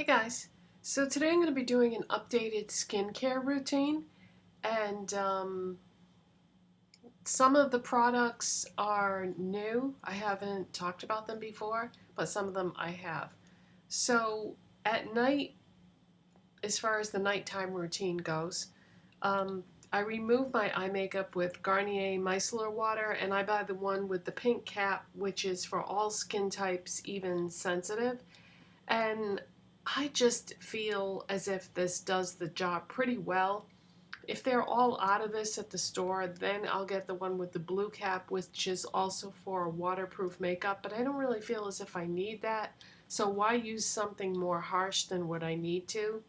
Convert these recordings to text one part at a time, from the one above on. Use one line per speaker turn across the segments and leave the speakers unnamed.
Hey guys, so today I'm going to be doing an updated skincare routine, and some of the products are new. I haven't talked about them before, but some of them I have. So at night, as far as the nighttime routine goes, um, I remove my eye makeup with Garnier Micellar water, and I buy the one with the pink cap, which is for all skin types, even sensitive. And I just feel as if this does the job pretty well. If they're all out of this at the store, then I'll get the one with the blue cap, which is also for waterproof makeup, but I don't really feel as if I need that. So why use something more harsh than what I need to?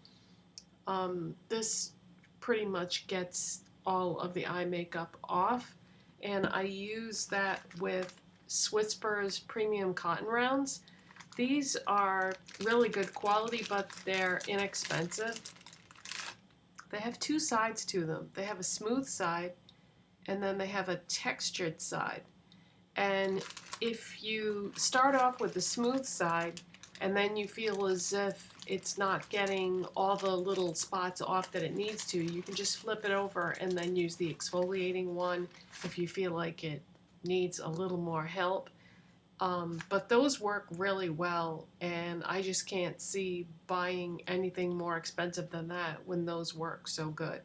This pretty much gets all of the eye makeup off, and I use that with Swisspers Premium Cotton Rounds. These are really good quality, but they're inexpensive. They have two sides to them. They have a smooth side, and then they have a textured side. And if you start off with the smooth side, and then you feel as if it's not getting all the little spots off that it needs to, you can just flip it over and then use the exfoliating one if you feel like it needs a little more help. But those work really well, and I just can't see buying anything more expensive than that when those work so good.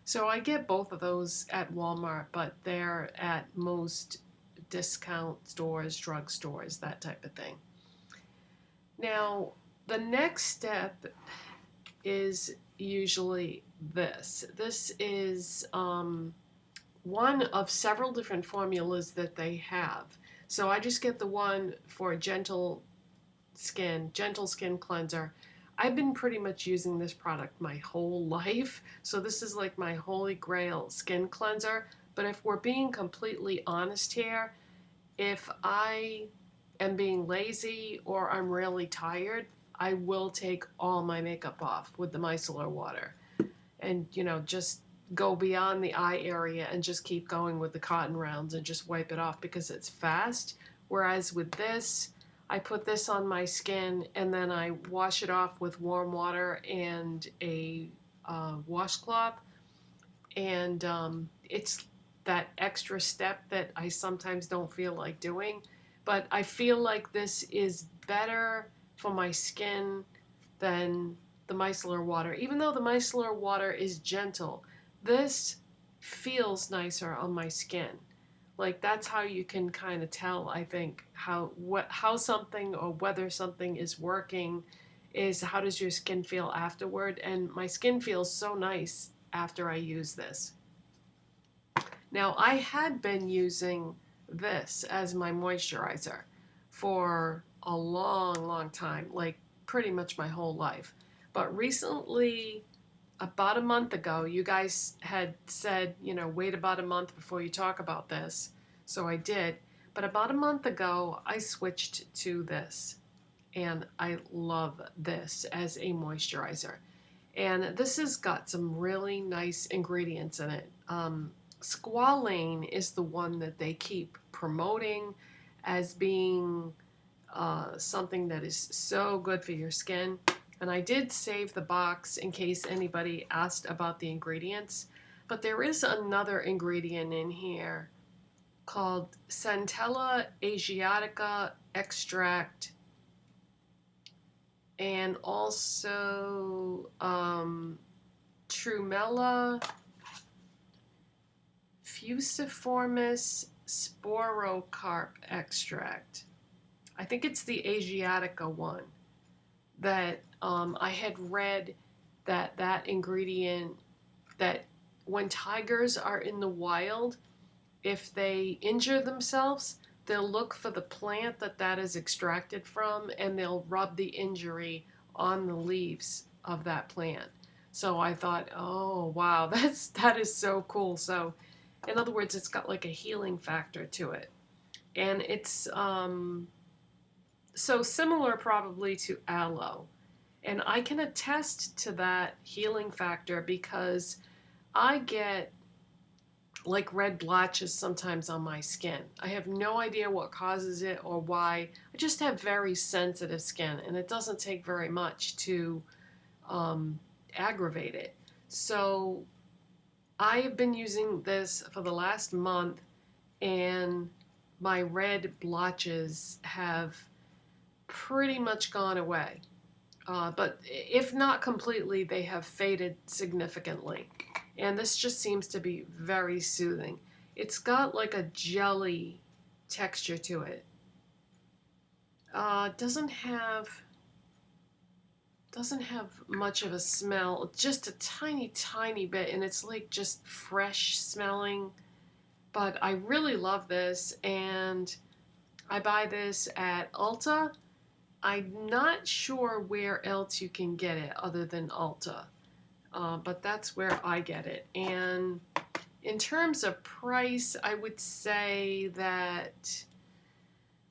So I get both of those at Walmart, but they're at most discount stores, drugstores, that type of thing. Now, the next step is usually this. This is one of several different formulas that they have. So I just get the one for gentle skin cleanser. I've been pretty much using this product my whole life, so this is like my holy grail skin cleanser. But if we're being completely honest here, if I am being lazy or I'm really tired, I will take all my makeup off with the micellar water and, just go beyond the eye area and just keep going with the cotton rounds and just wipe it off because it's fast. Whereas with this, I put this on my skin and then I wash it off with warm water and a washcloth. And it's that extra step that I sometimes don't feel like doing. But I feel like this is better for my skin than the micellar water. Even though the micellar water is gentle, this feels nicer on my skin. Like that's how you can kind of tell, I think, how something or whether something is working is how does your skin feel afterward. And my skin feels so nice after I use this. Now, I had been using this as my moisturizer for a long time, like pretty much my whole life. But recently, about a month ago, you guys had said, wait about a month before you talk about this. So I did. But about a month ago, I switched to this. And I love this as a moisturizer. And this has got some really nice ingredients in it. Squalane is the one that they keep promoting as being something that is so good for your skin. And I did save the box in case anybody asked about the ingredients. But there is another ingredient in here called Centella Asiatica extract, and also Trumella fusiformis sporocarp extract. I think it's the Asiatica one that I had read that ingredient, that when tigers are in the wild, if they injure themselves, they'll look for the plant that is extracted from, and they'll rub the injury on the leaves of that plant. So I thought, oh wow, that is so cool. So in other words, it's got like a healing factor to it. And it's so similar probably to aloe. And I can attest to that healing factor because I get like red blotches sometimes on my skin. I have no idea what causes it or why. I just have very sensitive skin, and it doesn't take very much to aggravate it. So I have been using this for the last month, and my red blotches have pretty much gone away. But if not completely, they have faded significantly. And this just seems to be very soothing. It's got like a jelly texture to it. Doesn't have much of a smell, just a tiny bit, and it's like just fresh smelling. But I really love this, and I buy this at Ulta. I'm not sure where else you can get it other than Ulta, but that's where I get it. And in terms of price, I would say that,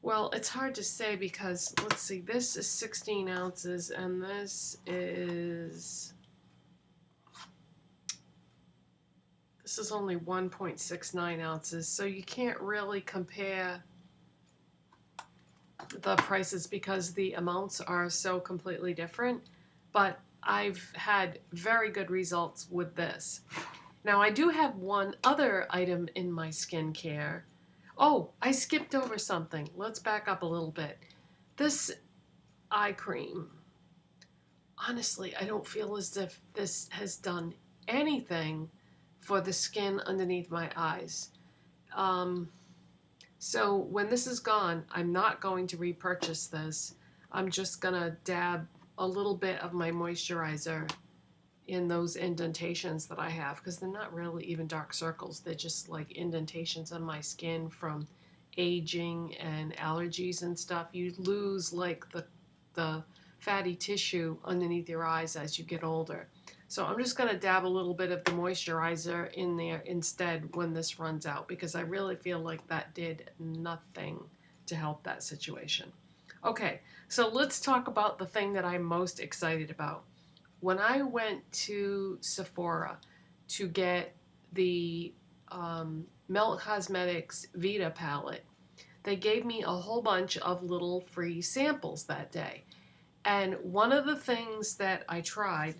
well, it's hard to say because, let's see, this is 16 ounces and this is only 1.69 ounces, so you can't really compare the prices because the amounts are so completely different, but I've had very good results with this. Now I do have one other item in my skincare. Oh, I skipped over something. Let's back up a little bit. This eye cream, honestly, I don't feel as if this has done anything for the skin underneath my eyes. So when this is gone, I'm not going to repurchase this. I'm just going to dab a little bit of my moisturizer in those indentations that I have, because they're not really even dark circles. They're just like indentations on my skin from aging and allergies and stuff. You lose like the fatty tissue underneath your eyes as you get older. So I'm just going to dab a little bit of the moisturizer in there instead when this runs out, because I really feel like that did nothing to help that situation. Okay, so let's talk about the thing that I'm most excited about. When I went to Sephora to get the e.l.f. Cosmetics Vita palette, they gave me a whole bunch of little free samples that day. And one of the things that I tried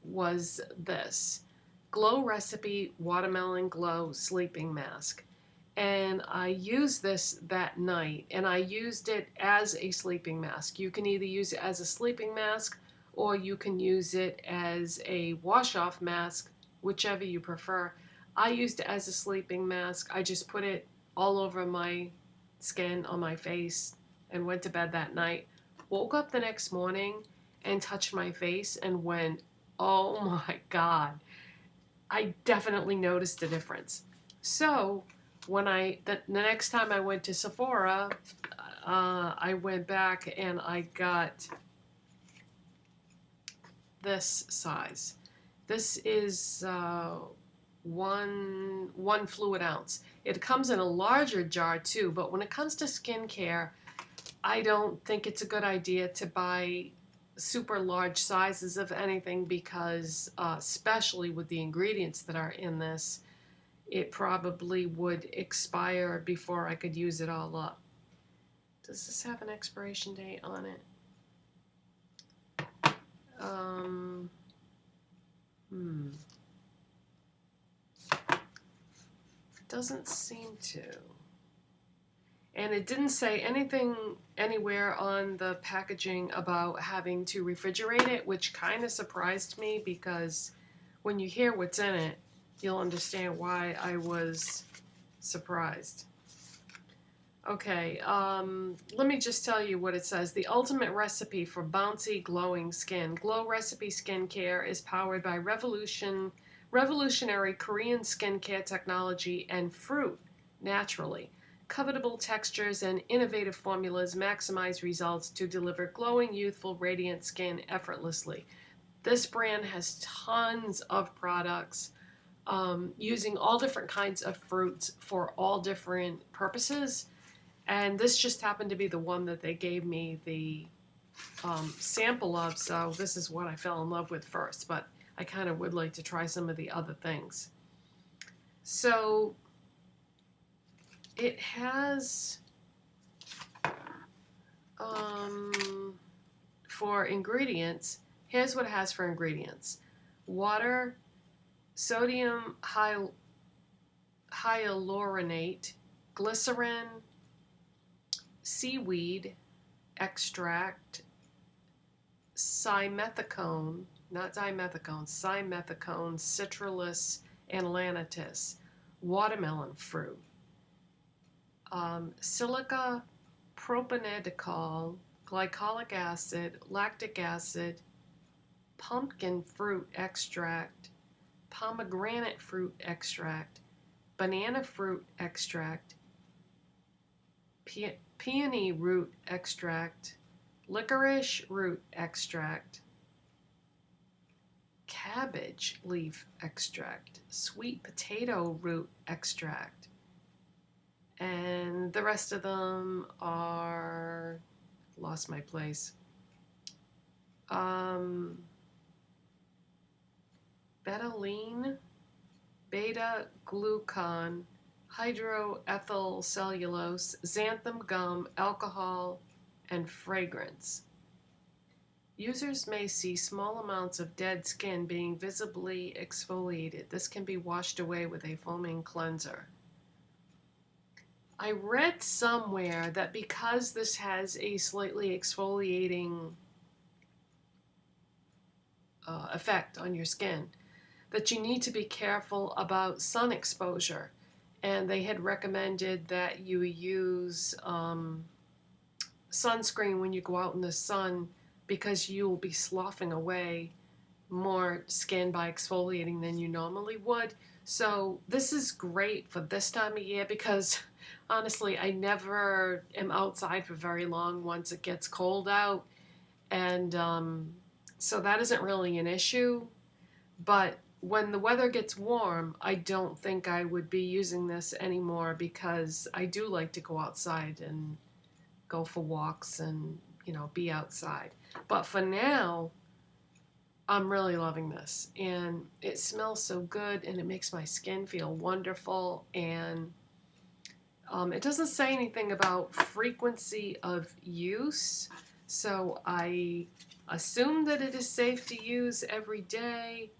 was this Glow Recipe Watermelon Glow Sleeping Mask. And I used this that night, and I used it as a sleeping mask. You can either use it as a sleeping mask or you can use it as a wash-off mask, whichever you prefer. I used it as a sleeping mask. I just put it all over my skin, on my face, and went to bed that night. Woke up the next morning and touched my face and went, oh my God. I definitely noticed a difference. So when the next time I went to Sephora, I went back and I got this size. This is one fluid ounce. It comes in a larger jar too, but when it comes to skincare, I don't think it's a good idea to buy super large sizes of anything because, especially with the ingredients that are in this, it probably would expire before I could use it all up. Does this have an expiration date on it? Doesn't seem to. And it didn't say anything anywhere on the packaging about having to refrigerate it, which kind of surprised me because when you hear what's in it, you'll understand why I was surprised. Okay, let me just tell you what it says. The ultimate recipe for bouncy, glowing skin. Glow Recipe Skincare is powered by revolutionary Korean skincare technology and fruit naturally. Covetable textures and innovative formulas maximize results to deliver glowing, youthful, radiant skin effortlessly. This brand has tons of products using all different kinds of fruits for all different purposes. And this just happened to be the one that they gave me the sample of, so this is what I fell in love with first, but I kind of would like to try some of the other things. So it has, for ingredients, here's what it has for ingredients. Water, sodium hyaluronate, glycerin, seaweed extract, simethicone, not dimethicone, simethicone, citrullus anilatis, watermelon fruit, silica propanediol, glycolic acid, lactic acid, pumpkin fruit extract, pomegranate fruit extract, banana fruit extract, peony root extract, licorice root extract, cabbage leaf extract, sweet potato root extract, and the rest of them are, lost my place, betaline, beta-glucan, hydroethyl cellulose, xanthan gum, alcohol, and fragrance. Users may see small amounts of dead skin being visibly exfoliated. This can be washed away with a foaming cleanser. I read somewhere that because this has a slightly exfoliating effect on your skin, that you need to be careful about sun exposure. And they had recommended that you use sunscreen when you go out in the sun, because you will be sloughing away more skin by exfoliating than you normally would. So this is great for this time of year because honestly, I never am outside for very long once it gets cold out. And so that isn't really an issue. But when the weather gets warm, I don't think I would be using this anymore because I do like to go outside and go for walks and, you know, be outside. But for now, I'm really loving this, and it smells so good, and it makes my skin feel wonderful, and it doesn't say anything about frequency of use, so I assume that it is safe to use every day.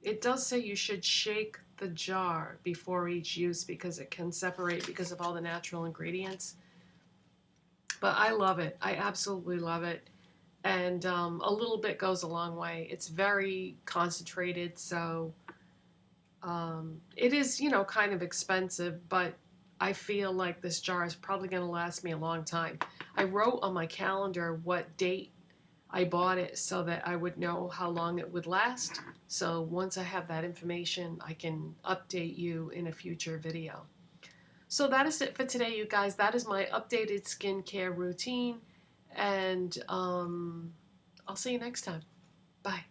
It does say you should shake the jar before each use because it can separate because of all the natural ingredients. But I love it. I absolutely love it. And a little bit goes a long way. It's very concentrated, so it is, you know, kind of expensive, but I feel like this jar is probably going to last me a long time. I wrote on my calendar what date I bought it so that I would know how long it would last. So once I have that information, I can update you in a future video. So that is it for today, you guys. That is my updated skincare routine, and I'll see you next time. Bye.